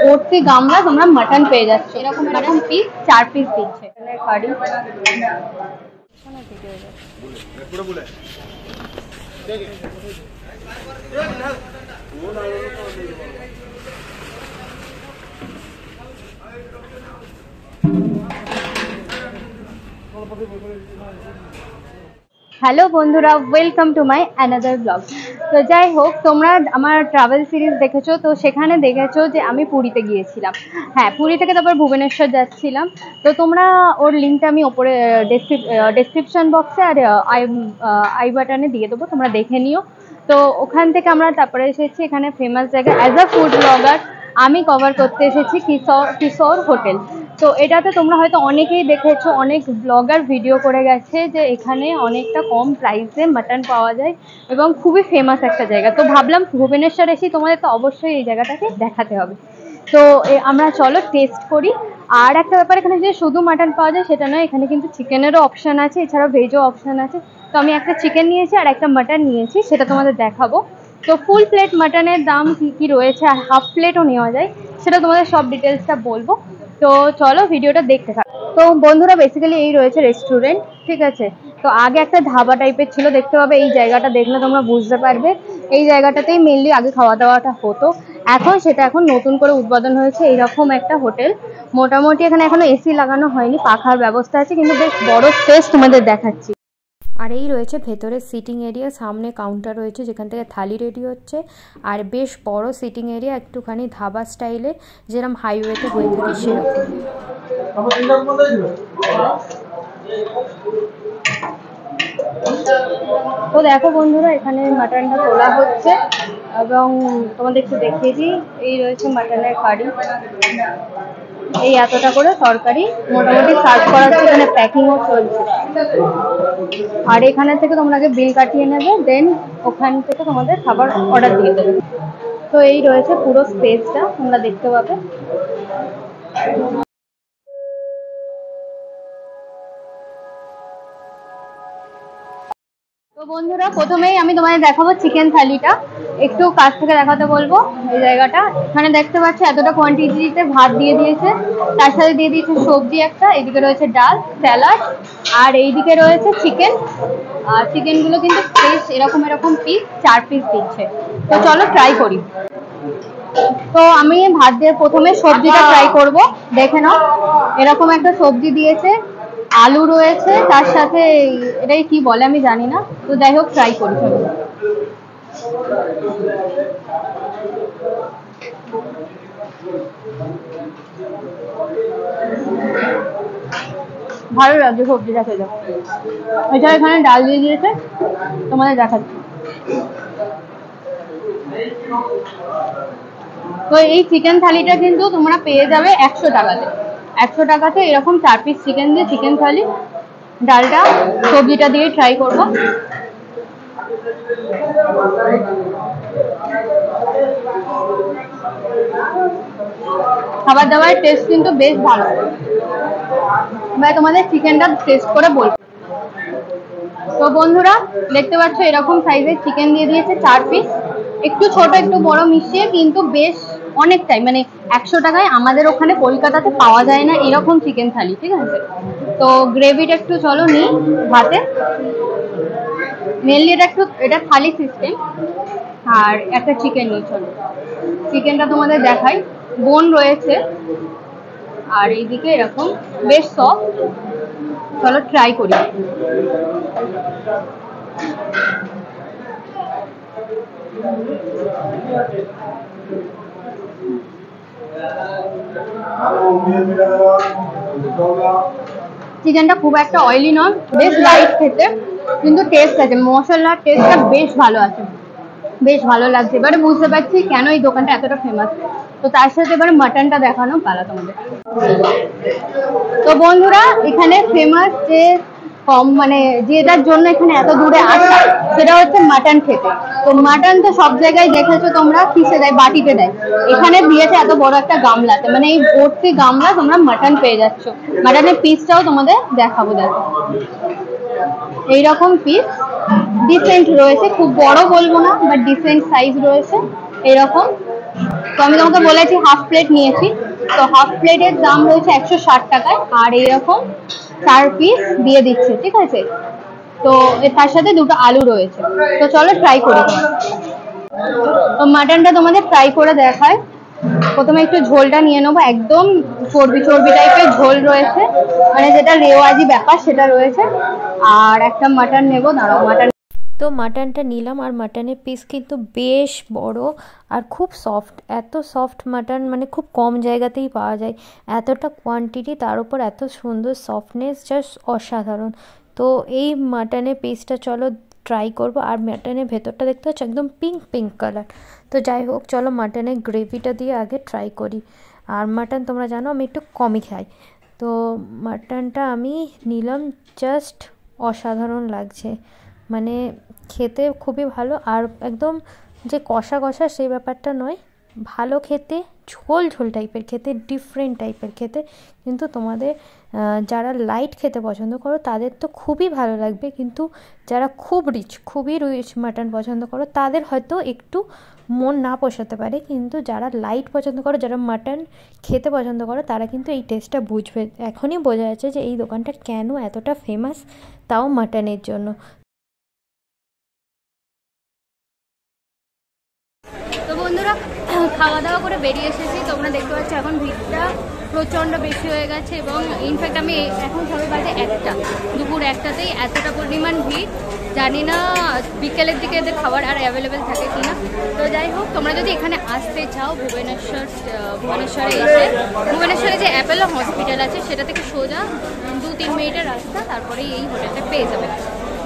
ভর্তি গামলা তোমরা মাটন পেয়ে যাচ্ছ। এরকম এরকম পিস 4 পিস দিচ্ছে। কারি হ্যালো বন্ধুরা, welcome to my another blog. তো যাই হোক, তোমরা আমার ট্রাভেল সিরিজ দেখেছো, তো সেখানে দেখেছো যে আমি পুরীতে গিয়েছিলাম। হ্যাঁ, পুরী থেকে তারপর ভুবনেশ্বর যাচ্ছিলাম। তো তোমরা ওর লিঙ্কটা আমি ওপরে ডেসক্রিপশন বক্সে আর আই বাটনে দিয়ে দেবো, তোমরা দেখে নিও। তো ওখান থেকে আমরা তারপরে এসেছি এখানে ফেমাস জায়গা। অ্যাজ আ ফুড ব্লগার আমি কভার করতে এসেছি কিশোর হোটেল। তো এটাতে তোমরা হয়তো অনেকেই দেখেছো, অনেক ব্লগার ভিডিও করে গেছে যে এখানে অনেকটা কম প্রাইসে মাটন পাওয়া যায় এবং খুবই ফেমাস একটা জায়গা। তো ভাবলাম ভুবনেশ্বর এসে তোমাদের তো অবশ্যই এই জায়গাটাকে দেখাতে হবে। তো আমরা চলো টেস্ট করি। আর একটা ব্যাপার, এখানে যে শুধু মাটন পাওয়া যায় সেটা নয়, এখানে কিন্তু চিকেনেরও অপশান আছে, এছাড়াও ভেজও অপশান আছে। তো আমি একটা চিকেন নিয়েছি আর একটা মাটন নিয়েছি, সেটা তোমাদের দেখাবো। তো ফুল প্লেট মাটনের দাম কি রয়েছে আর হাফ প্লেটও নেওয়া যায়, সেটা তোমাদের সব ডিটেলসটা বলবো। তো চলো ভিডিওটা দেখতে থাকো। তো বন্ধুরা, বেসিক্যালি এই রয়েছে রেস্টুরেন্ট, ঠিক আছে। তো আগে একটা ধাবা টাইপের ছিল, দেখতে পাবে এই জায়গাটা দেখলে তোমরা বুঝতে পারবে। এই জায়গাটাতেই মেনলি আগে খাওয়া দাওয়াটা হতো। এখন নতুন করে উদ্বোধন হয়েছে এইরকম একটা হোটেল। মোটামুটি এখানে এখনো এসি লাগানো হয়নি, পাখার ব্যবস্থা আছে, কিন্তু বেশ বড় স্পেস তোমাদের দেখাচ্ছি। আর এই রয়েছে ভেতরে সিটিং এরিয়া, সামনে কাউন্টার রয়েছে যেখান থেকে থালি রেডি হচ্ছে। আর বেশ বড় সিটিং এরিয়া, একটুখানি ধাবা স্টাইলে, যেরকম হাইওয়েতে হয়ে থাকে সেরকম। তো দেখো বন্ধুরা, এখানে মাটনটা তোলা হচ্ছে এবং তোমাদের একটু দেখিয়ে দিই। এই রয়েছে মাটনের কারি, এই এতটা করে তরকারি মোটামুটি সার্ভ করা হচ্ছে, এখানে প্যাকিংও চলছে। আর এখানে থেকে তোমরা আগে বিল কাটিয়ে নেবে, দেন ওখান থেকে তোমাদের খাবার অর্ডার দিয়ে দেবে। তো এই রয়েছে পুরো স্পেসটা, তোমরা দেখতে পাবে। তো বন্ধুরা, প্রথমেই আমি তোমাদের দেখাবো চিকেন থালিটা। একটু কাছ থেকে দেখাতে বলবো। এই জায়গাটা এখানে দেখতে পাচ্ছি এতটা কোয়ান্টিটিতে ভাত দিয়ে দিয়েছে, তার সাথে দিয়ে দিয়েছে সবজি একটা, এদিকে রয়েছে ডাল, স্যালাড, আর এইদিকে রয়েছে চিকেন। আর চিকেনগুলো কিন্তু ফ্রেশ, এরকম পিস 4 পিস দিচ্ছে। তো চলো ট্রাই করি। তো আমি ভাত দিয়ে প্রথমে সবজিটা ট্রাই করব, দেখে নাও। এরকম একটা সবজি দিয়েছে, আলু রয়েছে, তার সাথে এটাই কি বলে আমি জানি না। তো যাই হোক, ট্রাই করি। ভালো লাগছে সবজিটা খেতে। এছাড়া এখানে ডাল দিয়ে দিয়েছে, তোমাদের দেখাচ্ছি। তো এই চিকেন থালিটা কিন্তু তোমরা পেয়ে যাবে 100 টাকাতে। 100 টাকাতে এরকম 4 পিস চিকেন দিয়ে চিকেন থালি। ডালটা সবজিটা দিয়ে ট্রাই করবো। খাবার দাবারের টেস্ট কিন্তু বেশ ভালো। এবার তোমাদের চিকেনটা টেস্ট করে বলবো। তো বন্ধুরা, দেখতে পাচ্ছ এরকম সাইজের চিকেন দিয়ে দিয়েছে 4 পিস, একটু ছোট একটু বড় মিশিয়ে, কিন্তু বেশ অনেকটাই, মানে 100 টাকায় আমাদের ওখানে কলকাতাতে পাওয়া যায় না এরকম চিকেন থালি, ঠিক আছে। তো গ্রেভিটা একটু চলো নিই ভাতে। মেনলি এটা থালি সিস্টেম। আর একটা চিকেন নিই, চলো চিকেনটা তোমাদের দেখাই। বোন রয়েছে আর এইদিকে এরকম বেশ সফট। চলো ট্রাই করি। চিকেনটা খুব একটা অয়েলি নয়, বেশ লাইট খেতে, কিন্তু টেস্ট আছে, মশলার টেস্টটা বেশ ভালো আছে, বেশ ভালো লাগছে। এবারে বুঝতে পারছি কেন এই দোকানটা এতটা ফেমাস। তো তার সাথে এবারে মাটনটা দেখানো পালা তোমাদের। তো বন্ধুরা, এখানে ফেমাস যে মানে যেটার জন্য এখানে এত দূরে আসা, সেটা হচ্ছে মাটন খেতে। তো মাটন তো সব জায়গায় দেখেছো তোমরা, কিসে দেয়, বাটিতে দেয়। এখানে দিয়েছে এত বড় একটা গামলাতে, মানে এই ভর্তি গামলা তোমরা মাটন পেয়ে যাচ্ছ। মাটনের পিসটাও তোমাদের দেখাবো, দেখো এইরকম পিস ডিসেন্ট রয়েছে, খুব বড় বলবো না, বাট ডিসেন্ট সাইজ রয়েছে। এরকম তো আমি তোমাকে বলেছি হাফ প্লেট নিয়েছি, তো হাফ প্লেটের দাম রয়েছে 160 টাকায়, আর এইরকম 4 পিস দিয়ে দিচ্ছে, ঠিক আছে। তো তার সাথে দুটো আলু রয়েছে। তো চলো ট্রাই করি। তো মাটনটা তোমাদের ফ্রাই করে দেখায়। প্রথমে একটু ঝোলটা নিয়ে নেবো, একদম চর্বি চর্বি টাইপের ঝোল রয়েছে, মানে যেটা রেওয়াজি ব্যাপার সেটা রয়েছে। আর একটা মাটন নেবো, দাঁড়াও মাটন। তো মাটনটা নিলাম, আর মাটনের পিস কিন্তু বেশ বড় আর খুব সফট। এত সফট মাটন মানে খুব কম জায়গাতেই পাওয়া যায়, এতটা কোয়ান্টিটি, তার উপর এত সুন্দর সফটনেস, জাস্ট অসাধারণ। তো এই মাটনের পিসটা চলো ট্রাই করব। আর মাটনের ভেতরটা দেখতে হচ্ছে একদম পিঙ্ক পিঙ্ক কালার। তো যাই হোক, চলো মাটনের গ্রেভিটা দিয়ে আগে ট্রাই করি। আর মাটন তোমরা জানো আমি একটু কমই খাই। তো মাটনটা আমি নিলাম, জাস্ট অসাধারণ লাগছে, মানে খেতে খুবই ভালো। আর একদম যে কষা কষা সেই ব্যাপারটা নয়, ভালো খেতে, ঝোল ঝোল টাইপের খেতে, ডিফারেন্ট টাইপের খেতে। কিন্তু তোমাদের যারা লাইট খেতে পছন্দ করো তাদের তো খুবই ভালো লাগবে, কিন্তু যারা খুবই রিচ মাটন পছন্দ করো তাদের হয়তো একটু মন না পোষাতে পারে। কিন্তু যারা লাইট পছন্দ করো, যারা মাটন খেতে পছন্দ করো, তারা কিন্তু এই টেস্টটা বুঝবে। এখনই বোঝা যাচ্ছে যে এই দোকানটা কেন এতটা ফেমাস, তাও মাটনের জন্য। তো বন্ধুরা, খাওয়া দাওয়া করে বেরিয়ে এসেছি। তোমরা দেখতে পাচ্ছ এখন ভিড়টা প্রচণ্ড বেশি হয়ে গেছে, এবং ইনফ্যাক্ট আমি এখন সবে বাজে 1টা, দুপুর 1টাতেই এতটা পরিমাণ ভিড়। জানি না বিকেলের দিকে এদের খাবার আর অ্যাভেলেবেল থাকে কিনা। তো যাই হোক, তোমরা যদি এখানে আসতে চাও ভুবনেশ্বরে এসে, ভুবনেশ্বরে যে অ্যাপেলো হসপিটাল আছে সেটা থেকে সোজা 2-3 মিনিটের রাস্তা, তারপরেই এই হোটেলটা পেয়ে যাবে।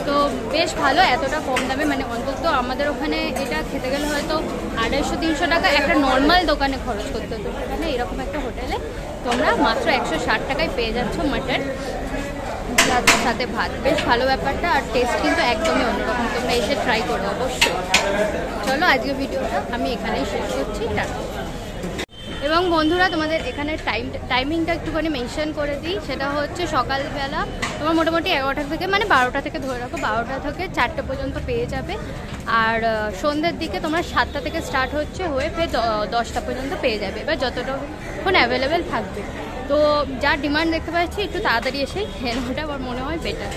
তো বেশ ভালো, এতটা কম দামে, মানে অন্তত আমাদের ওখানে এটা খেতে গেলে হয়তো 250-300 টাকা একটা নর্মাল দোকানে খরচ করতে হতো। সেখানে এরকম একটা হোটেলে তোমরা মাত্র 160 টাকায় পেয়ে যাচ্ছ মাটন, তার সাথে ভাত। বেশ ভালো ব্যাপারটা, আর টেস্ট কিন্তু একদমই অন্যরকম। তোমরা এসে ট্রাই করো অবশ্যই। চলো আজকের ভিডিওটা আমি এখানেই শেষ করছি, টাটা। এবং বন্ধুরা, তোমাদের এখানে টাইমিংটা একটুখানি মেনশন করে দিই। সেটা হচ্ছে সকালবেলা তোমার মোটামুটি 11টা থেকে, মানে 12টা থেকে ধরে রাখো, 12টা থেকে 4টে পর্যন্ত পেয়ে যাবে। আর সন্ধ্যের দিকে তোমার 7টা থেকে স্টার্ট হচ্ছে, হয়ে ফের 10টা পর্যন্ত পেয়ে যাবে, এবার যতটুকুন অ্যাভেলেবেল থাকবে। তো যার ডিমান্ড দেখতে পাচ্ছি একটু তাড়াতাড়ি এসেই খেয়ে নেওয়াটা আমার মনে হয় বেটার।